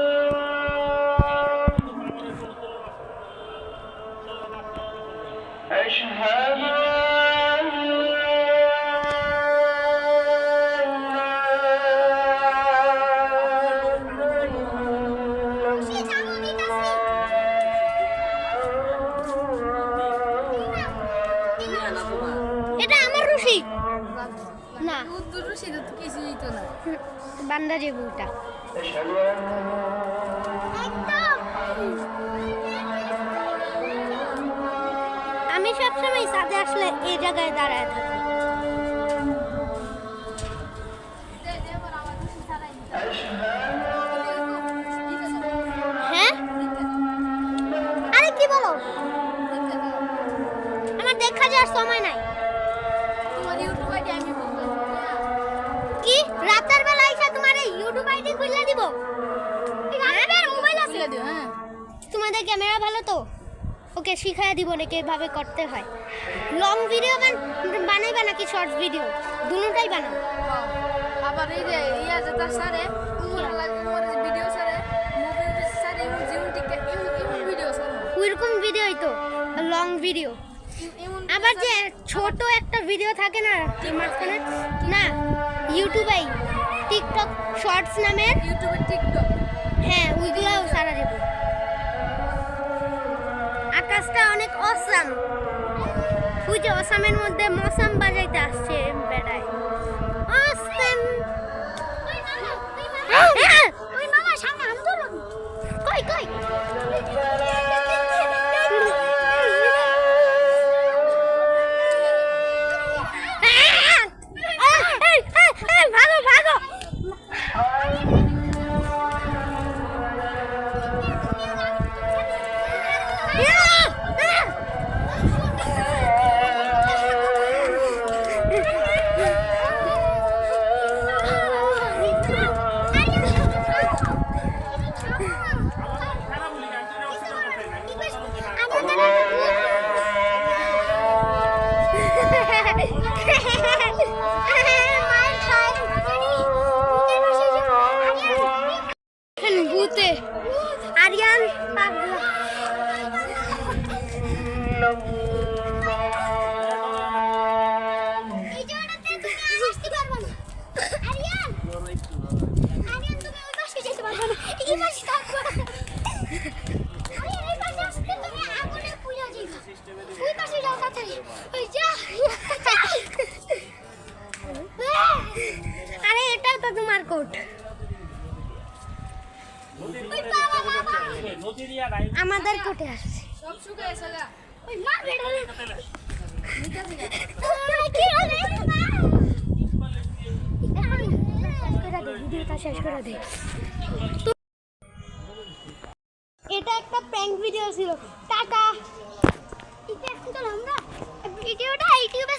إله أشهد এটা আমার রশি না উদ্দুর রশিদ তো কিছুই তো না বান্দা জেবুটা أشهد আমি সবসময় সাথে আসলে এই জায়গায় দাঁড়ায় থাকি হ্যাঁ আরে কি বলো আমার দেখা যাওয়ার সময় নাই তোমার ইউটিউব আইডি আমি বলবো কি রাতের বেলা এসে তোমার এই ইউটিউব আইডি খুলে দিব আমার মোবাইল আছে খুলে দিও হ্যাঁ তোমাদের ক্যামেরা ভালো তো ওকে শিখাই দিব না কিভাবে করতে হয় লং ভিডিও বানাইবা নাকি শর্টস ভিডিও দুটোটাই বানাও আবার এই যে ইয়া যে তার সারে উমর ভিডিও সারে মুভি সারে জীবন টিকে ইমন ভিডিও সারে ওইরকম ভিডিওই তো লং ভিডিও আবার যে ছোট একটা ভিডিও থাকে না মাঝখানে না ইউটিউবেই টিকটক শর্টস নামের ইউটিউবে টিকটক হ্যাঁ ওইগুলোও সারা দেব আকাশটা অনেক অসাম ওই যে অসামের মধ্যে মৌসাম বাজাইতে আসছে বেড়ায় অসাম ওই মামা সামনে আন্দোলন কই কই ভাগো ভাগো ভূতে আরিয়ান পাগলা এই জায়গাটাতে তুমি আসতে পারবে না আরিয়ান আরিয়ান তুমি ওই পাশে যেতে পারবে না এই পাশে থাকবে আরিয়ান এই পাশে আসতে তুমি আগুনে পুড়ে যাবে ওই পাশে যাও তাড়াতাড়ি ওই যা আরে এটা তো তোমার কোট আমাদের কোটে আসছে সব শুকায় সালা ওই মা বেড়া শেষ করে দে এটা একটা প্র্যাঙ্ক ভিডিও ছিল টাটা আমরা ভিডিওটা ইউটিউবে